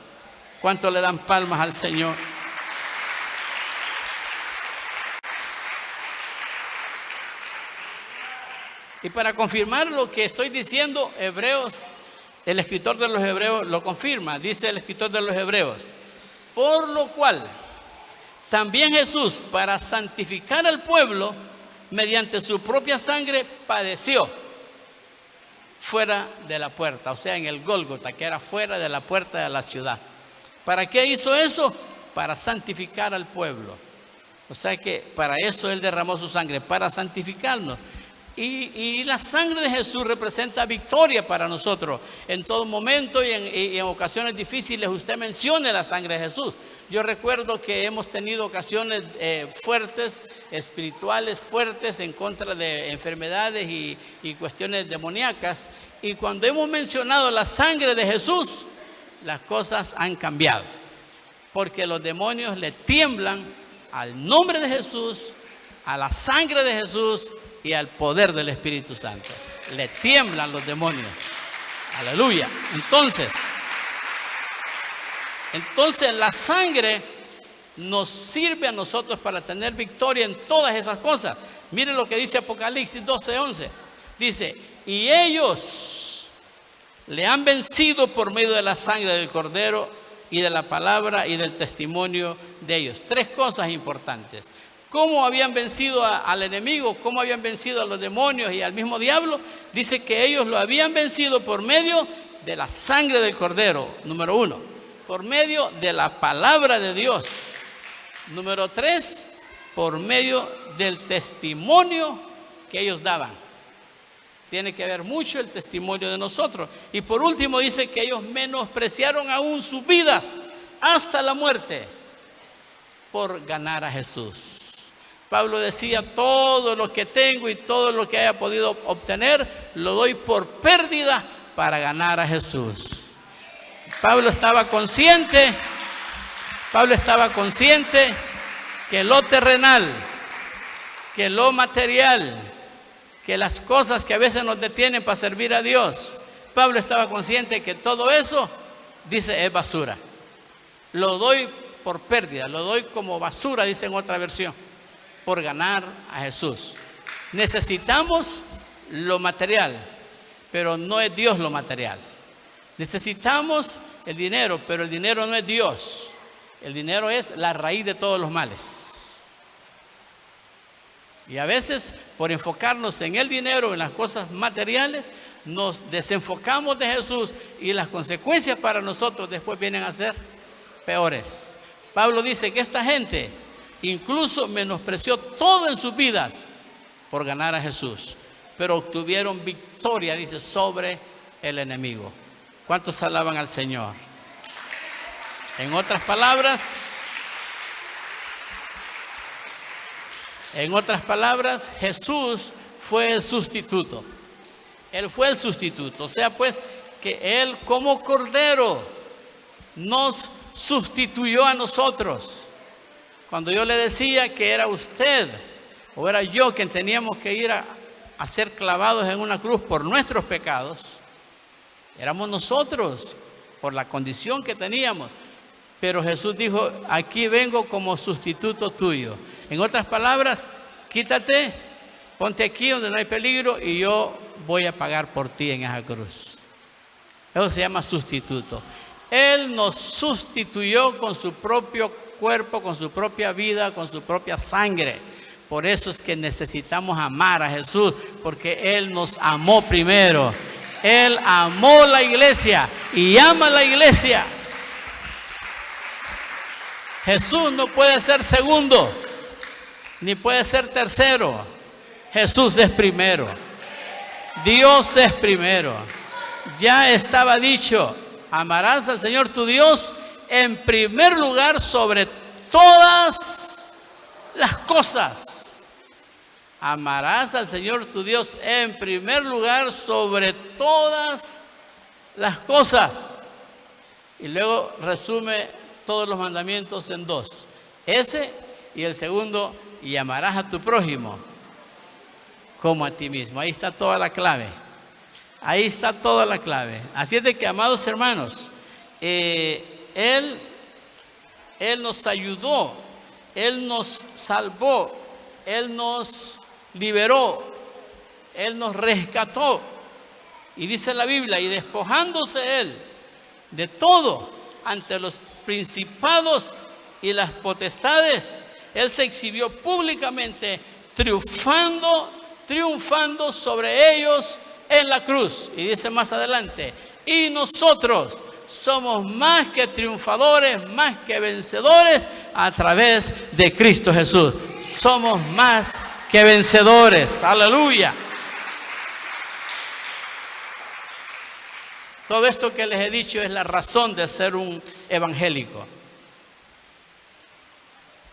A: ¿Cuánto le dan palmas al Señor? Y para confirmar lo que estoy diciendo, Hebreos, el escritor de los Hebreos lo confirma. Dice el escritor de los Hebreos, por lo cual también Jesús, para santificar al pueblo, mediante su propia sangre padeció fuera de la puerta, o sea, en el Gólgota, que era fuera de la puerta de la ciudad. ¿Para qué hizo eso? Para santificar al pueblo. O sea que para eso Él derramó su sangre, para santificarnos. Y la sangre de Jesús representa victoria para nosotros. En todo momento y en ocasiones difíciles usted mencione la sangre de Jesús. Yo recuerdo que hemos tenido ocasiones fuertes, espirituales fuertes, en contra de enfermedades y cuestiones demoníacas. Y cuando hemos mencionado la sangre de Jesús, las cosas han cambiado. Porque los demonios le tiemblan al nombre de Jesús, a la sangre de Jesús y al poder del Espíritu Santo. Le tiemblan los demonios. Aleluya. Entonces la sangre nos sirve a nosotros para tener victoria en todas esas cosas. Miren lo que dice Apocalipsis 12:11. Dice, y ellos le han vencido por medio de la sangre del Cordero y de la palabra y del testimonio de ellos. 3 cosas importantes. ¿Cómo habían vencido al enemigo? ¿Cómo habían vencido a los demonios y al mismo diablo? Dice que ellos lo habían vencido por medio de la sangre del Cordero, número 1. Por medio de la palabra de Dios. Número 3, por medio del testimonio que ellos daban. Tiene que ver mucho el testimonio de nosotros. Y por último dice que ellos menospreciaron aún sus vidas hasta la muerte por ganar a Jesús. Pablo decía, todo lo que tengo y todo lo que haya podido obtener, lo doy por pérdida para ganar a Jesús. Pablo estaba consciente que lo terrenal, que lo material, que las cosas que a veces nos detienen para servir a Dios, Pablo estaba consciente que todo eso, dice, es basura. Lo doy por pérdida, lo doy como basura, dice en otra versión, por ganar a Jesús. Necesitamos lo material, pero no es Dios lo material. Necesitamos el dinero, pero el dinero no es Dios. El dinero es la raíz de todos los males. Y a veces, por enfocarnos en el dinero, en las cosas materiales, nos desenfocamos de Jesús y las consecuencias para nosotros después vienen a ser peores. Pablo dice que esta gente incluso menospreció todo en sus vidas por ganar a Jesús, pero obtuvieron victoria, dice, sobre el enemigo. ¿Cuántos alaban al Señor? En otras palabras, Jesús fue el sustituto. Él fue el sustituto. O sea, pues, que Él como Cordero nos sustituyó a nosotros. Cuando yo le decía que era usted o era yo quien teníamos que ir a ser clavados en una cruz por nuestros pecados, éramos nosotros por la condición que teníamos. Pero Jesús dijo, aquí vengo como sustituto tuyo. En otras palabras, quítate, ponte aquí donde no hay peligro y yo voy a pagar por ti en esa cruz. Eso se llama sustituto. Él nos sustituyó con su propio cuerpo, con su propia vida, con su propia sangre. Por eso es que necesitamos amar a Jesús, porque Él nos amó primero. Él amó la iglesia y ama la iglesia. Jesús no puede ser segundo, ni puede ser tercero. Jesús es primero. Dios es primero. Ya estaba dicho, amarás al Señor tu Dios en primer lugar sobre todas las cosas. Amarás al Señor tu Dios en primer lugar sobre todas las cosas. Y luego resume todos los mandamientos en dos. Ese y el segundo, y amarás a tu prójimo como a ti mismo. Ahí está toda la clave. Ahí está toda la clave. Así es de que, amados hermanos, Él nos ayudó, Él nos salvó, Él nos liberó, Él nos rescató. Y dice la Biblia, y despojándose Él de todo ante los principados y las potestades, Él se exhibió públicamente triunfando sobre ellos en la cruz. Y dice más adelante, y nosotros somos más que triunfadores, más que vencedores a través de Cristo Jesús. Somos más que vencedores. Aleluya. Todo esto que les he dicho es la razón de ser un evangélico.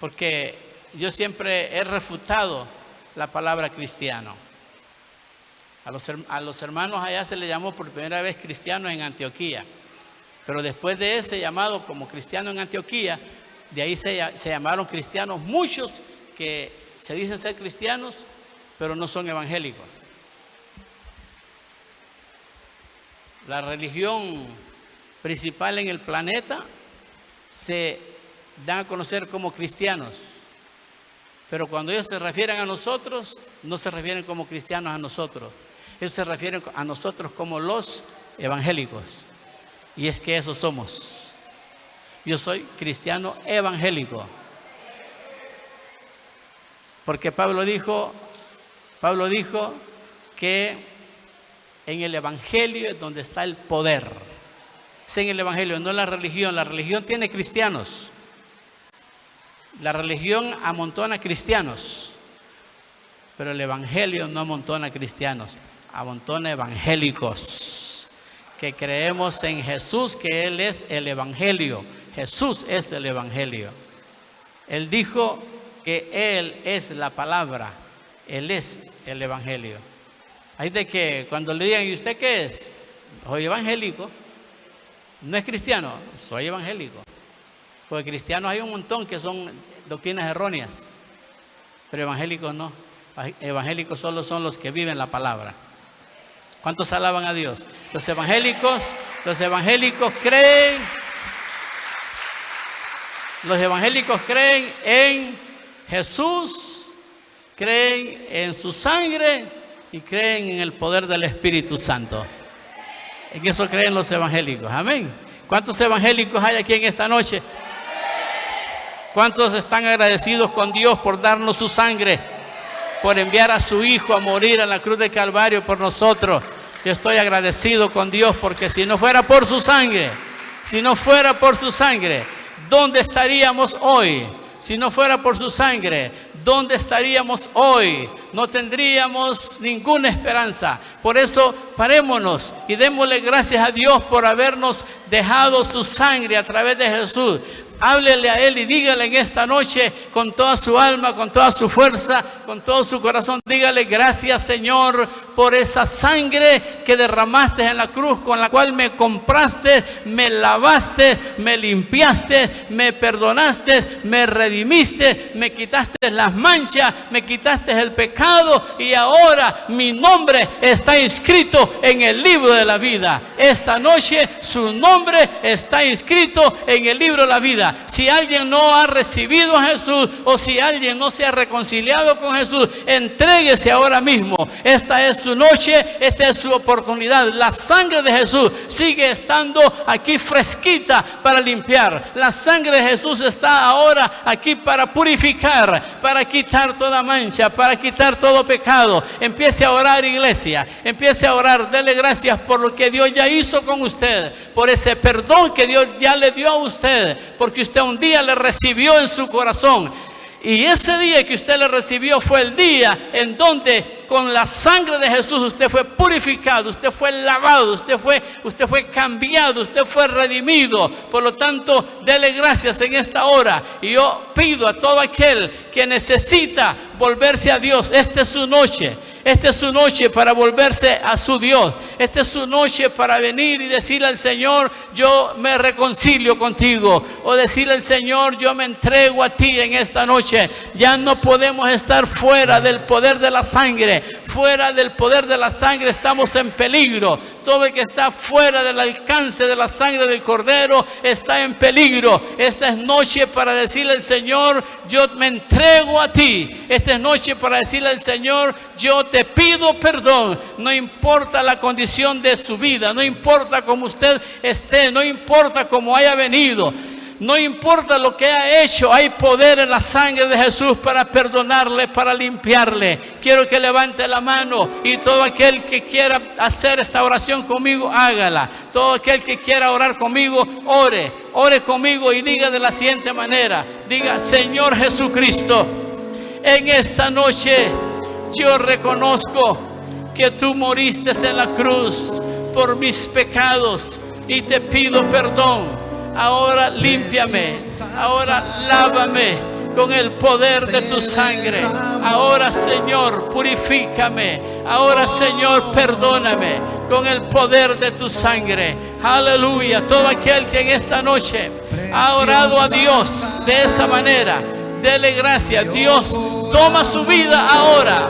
A: Porque yo siempre he refutado la palabra cristiano. A los hermanos allá se les llamó por primera vez cristianos en Antioquía. Pero después de ese llamado como cristiano en Antioquía, de ahí se llamaron cristianos muchos que se dicen ser cristianos, pero no son evangélicos. La religión principal en el planeta se dan a conocer como cristianos, pero cuando ellos se refieren a nosotros, no se refieren como cristianos a nosotros. Ellos se refieren a nosotros como los evangélicos. Y es que eso somos. Yo soy cristiano evangélico. Porque Pablo dijo que en el evangelio es donde está el poder. Es en el evangelio, no en la religión. La religión tiene cristianos. La religión amontona cristianos. Pero el evangelio no amontona cristianos, amontona evangélicos. Que creemos en Jesús, que Él es el evangelio. Jesús es el evangelio. Él dijo que Él es la palabra. Él es el evangelio. Ahí de que cuando le digan, ¿y usted qué es? Soy evangélico. ¿No es cristiano? Soy evangélico. Porque cristianos hay un montón que son doctrinas erróneas. Pero evangélicos no. Evangélicos solo son los que viven la palabra. ¿Cuántos alaban a Dios? Los evangélicos creen en Jesús, creen en su sangre y creen en el poder del Espíritu Santo. En eso creen los evangélicos. Amén. ¿Cuántos evangélicos hay aquí en esta noche? ¿Cuántos están agradecidos con Dios por darnos su sangre? Por enviar a su Hijo a morir en la cruz de Calvario por nosotros. Yo estoy agradecido con Dios porque si no fuera por su sangre, ¿dónde estaríamos hoy? Si no fuera por su sangre, ¿dónde estaríamos hoy? No tendríamos ninguna esperanza. Por eso, parémonos y démosle gracias a Dios por habernos dejado su sangre a través de Jesús. Háblele a Él y dígale en esta noche con toda su alma, con toda su fuerza, con todo su corazón. Dígale: gracias, Señor, por esa sangre que derramaste en la cruz, con la cual me compraste, me lavaste, me limpiaste, me perdonaste, me redimiste, me quitaste las manchas, me quitaste el pecado, y ahora mi nombre está inscrito en el libro de la vida. Esta noche su nombre está inscrito en el libro de la vida. Si alguien no ha recibido a Jesús, o si alguien no se ha reconciliado con Jesús, entréguese ahora mismo. Esta es su noche, esta es su oportunidad. La sangre de Jesús sigue estando aquí fresquita para limpiar. La sangre de Jesús está ahora aquí para purificar, para quitar toda mancha, para quitar todo pecado. Empiece a orar, iglesia, empiece a orar. Dele gracias por lo que Dios ya hizo con usted, por ese perdón que Dios ya le dio a usted, porque usted un día le recibió en su corazón. Y ese día que usted le recibió fue el día en donde con la sangre de Jesús usted fue purificado, usted fue lavado, usted fue cambiado, usted fue redimido. Por lo tanto, dele gracias en esta hora. Y yo pido a todo aquel que necesita volverse a Dios, esta es su noche. Esta es su noche para volverse a su Dios. Esta es su noche para venir y decirle al Señor: yo me reconcilio contigo. O decirle al Señor: yo me entrego a ti en esta noche. Ya no podemos estar fuera del poder de la sangre. Fuera del poder de la sangre estamos en peligro. Todo el que está fuera del alcance de la sangre del Cordero está en peligro. Esta es noche para decirle al Señor: yo me entrego a ti. Esta es noche para decirle al Señor: yo te pido perdón. No importa la condición de su vida, no importa cómo usted esté, no importa cómo haya venido, no importa lo que ha hecho, hay poder en la sangre de Jesús para perdonarle, para limpiarle. Quiero que levante la mano, y todo aquel que quiera hacer esta oración conmigo, hágala. Todo aquel que quiera orar conmigo, ore conmigo y diga de la siguiente manera: diga: Señor Jesucristo, en esta noche yo reconozco que tú moriste en la cruz por mis pecados y te pido perdón. Ahora límpiame, ahora lávame con el poder de tu sangre. Ahora, Señor, purifícame. Ahora, Señor, perdóname con el poder de tu sangre. Aleluya. Todo aquel que en esta noche ha orado a Dios de esa manera, dele gracias. Dios toma su vida ahora.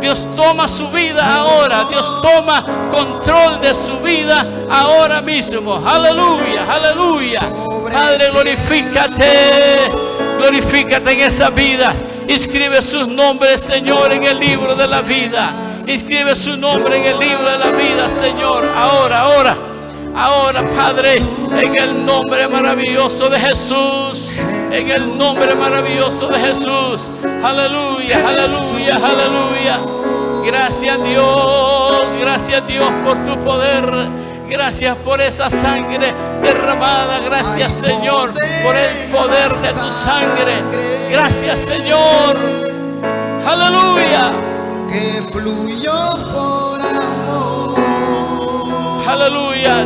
A: Dios toma su vida ahora. Dios toma control de su vida ahora mismo. Aleluya, aleluya. Padre, glorifícate en esas vidas. Inscribe sus nombres, Señor, en el libro de la vida. Inscribe su nombre en el libro de la vida, Señor. Ahora, Padre, en el nombre maravilloso de Jesús. En el nombre maravilloso de Jesús. Aleluya, aleluya, aleluya. Gracias, Dios, por tu poder. Gracias por esa sangre derramada. Gracias, Señor, por el poder de tu sangre. Gracias, Señor. Aleluya.
B: Que fluyó por amor.
A: Aleluya.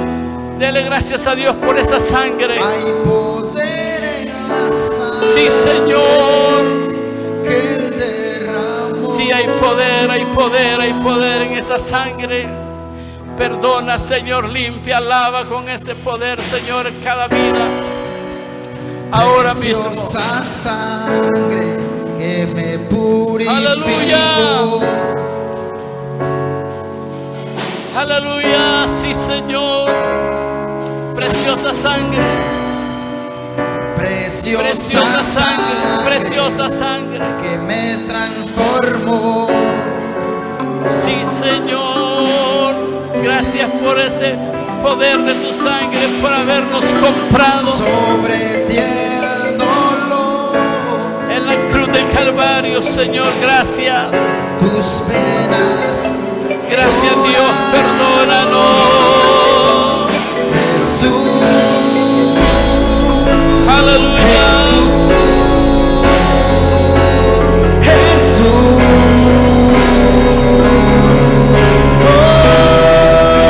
A: Dele gracias a Dios por esa sangre.
B: Hay poder en la sangre.
A: Sí, Señor.
B: Que Él derramó.
A: Sí, hay poder en esa sangre. Perdona, Señor, limpia, lava con ese poder, Señor, cada vida. Ahora mismo.
B: Preciosa sangre que me purificó.
A: Aleluya. Aleluya, sí, Señor. Preciosa sangre.
B: Preciosa sangre.
A: Preciosa sangre.
B: Que me transformó.
A: Sí, Señor. Gracias por ese poder de tu sangre, por habernos comprado.
B: Sobre ti el dolor.
A: En la cruz del Calvario, Señor, gracias.
B: Tus penas.
A: Gracias, Dios, perdónanos.